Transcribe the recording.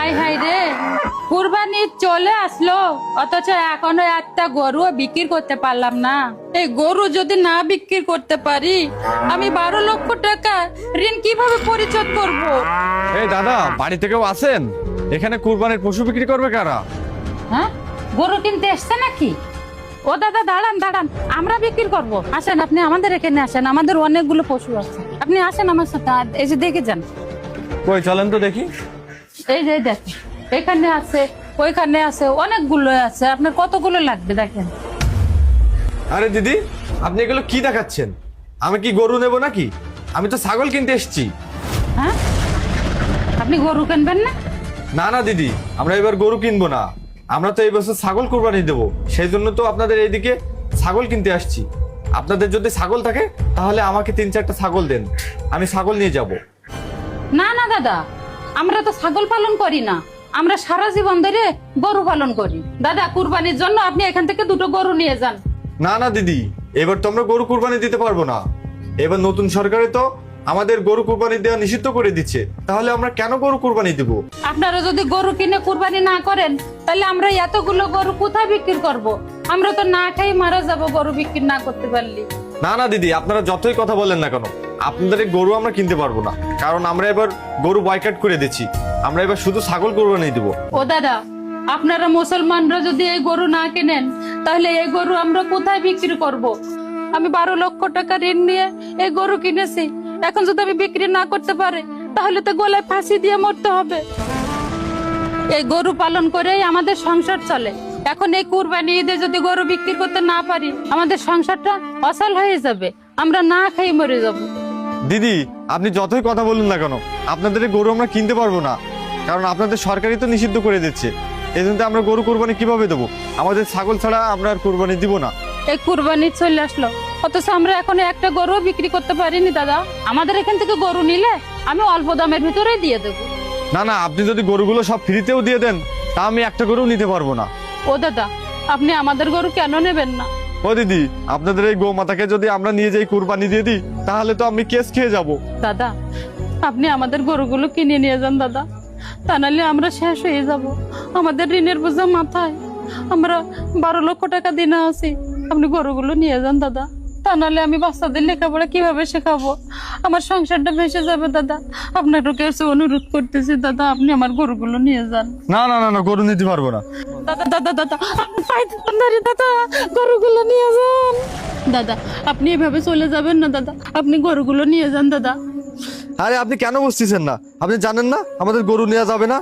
High high রে, কুরবানি চলে আসলো অথচ এখনো একটা গরু বিক্রি করতে পারলাম না। এই গরু যদি না বিক্রি করতে পারি আমি 12 লক্ষ টাকা ঋণ কিভাবে পরিশোধ করব? এই দাদা, বাড়ি থেকেও আসেন? এখানে কুরবানির পশু বিক্রি করবে কারা? হ্যাঁ, গরু কিনতে এসছে নাকি? ও দাদা দাঁড়ান দাঁড়ান, আমরা বিক্রি করব। আসেন, আপনি আমাদের এখানে আসেন, আমাদের অনেকগুলো পশু আছে। আপনি আসেন আমার সাথে, এই যে দেখে যান। কই চলেন তো দেখি। এই যে দেখেন, এখানে আছে, ওইখানে আছে, অনেকগুলো আছে। আপনার কতগুলো লাগবে দেখেন। আরে দিদি, আপনি এগুলো কি দেখাচ্ছেন? আমি কি গরু নেব নাকি? আমি তো ছাগল কিনতে এসেছি। হ্যাঁ, আপনি গরু কিনবেন না? না না দিদি, আমরা এবার গরু কিনবো না। আমরা তো এই বছর ছাগল কুরবানি দেবো, সেই জন্য তো আপনাদের এইদিকে ছাগল কিনতে আসছি। আপনাদের যদি ছাগল থাকে তাহলে আমাকে 3-4টা ছাগল দেন, আমি ছাগল নিয়ে যাব। না না দাদা, আমরা তো ছাগল পালন করি না, আমরা সারা জীবন ধরে গরু পালন করি। দাদা, কুরবানির জন্য আপনি এখান থেকে 2টো গরু নিয়ে যান। না না দিদি, এবার তো আমরা গরু কুরবানি দিতে পারবো না। এবার নতুন সরকারে তো আমাদের গরু কুরবানি দেওয়া নিষিদ্ধ করে দিচ্ছে, তাহলে আমরা কেন গরু কুরবানি দিব? আপনারা যদি গরু কিনে কুরবানি না করেন তাহলে আমরা এতগুলো গরু কোথায় বিক্রি করব? আমরা তো না খেয়ে মারা যাব গরু বিক্রি না করতে পারলে। না না দিদি, আপনারা যতই কথা বলেন না কেন, আপনাদের এই গরু আমরা কিনতে পারবো না, কারণ আমরা এবার গরু বয়কট করে দিচ্ছি। আমরা এবার শুধু ছাগল কুরবানি দিব। ও দাদা, আপনারা মুসলমানরা যদি এই গরু না কেনেন তাহলে এই গরু আমরা কোথায় বিক্রি করব? আমি 12 লক্ষ টাকা ঋণ নিয়ে এই গরু কিনেছি, এখন যদি আমি বিক্রি না করতে পারি তাহলে তো গলায় ফাঁসি দিয়ে মরতে হবে। এই গরু পালন করেই আমাদের সংসার চলে। এখন এই কুরবানি ঈদে যদি গরু বিক্রি করতে না পারি আমাদের সংসারটা অচল হয়ে যাবে, আমরা না খেয়ে মরে যাব। দিদি, আপনি যতই কথা বলুন না কেন, আপনাদের এই গরু আমরা কিনতে পারবো না, কারণ আপনাদের সরকারই তো নিষিদ্ধ করে দিচ্ছে। এই জন্য আমরা গরু কুরবানি কিভাবে দেবো? আমাদের ছাগল ছাড়া আমরা আর কুরবানি দিব না। এই কুরবানি চলে আসলো অথচ আমরা এখন একটা গরু বিক্রি করতে পারিনি। দাদা, আমাদের এখান থেকে গরু নিলে আমি অল্প দামের ভিতরেই দিয়ে দেবো। না না, আপনি যদি গরুগুলো সব ফ্রিতেও দিয়ে দেন তা আমি একটা গরু নিতে পারবো না। ও দাদা, আপনি আমাদের গরু কেন নেবেন না? ও দিদি, আপনাদের এই গোমাতাকে যদি আমরা নিয়ে যাই কুরবানি দিয়ে দিই তাহলে তো আমি কেস খেয়ে যাব। দাদা, আপনি আমাদের গরুগুলো কিনে নিয়ে যান দাদা, তা নাহলে আমরা শেষ হয়ে যাব। আমাদের ঋণের বোঝা মাথায়, আমরা 12 লক্ষ টাকা দিনে আছি। আপনি গরুগুলো নিয়ে যান দাদা, তা নাহলে আমি বাচ্চাদের লেখাপড়া কিভাবে শেখাবো? আমার সংসারটা ভেসে যাবে দাদা। আপনার কাছে অনুরোধ করতেছি দাদা, আপনি আমার গরুগুলো নিয়ে যান। না না না না, গরু নিতে পারবো না। দাদা দাদা দাদা, আপনি পায়ে ধরে দাদা, গরুগুলো নিয়ে যান। দাদা, আপনি এভাবে চলে যাবেন না দাদা, আপনি গরুগুলো নিয়ে যান দাদা। আরে আপনি কেন বুঝতেছেন না? আপনি জানেন না আমাদের গরু নেওয়া যাবে না?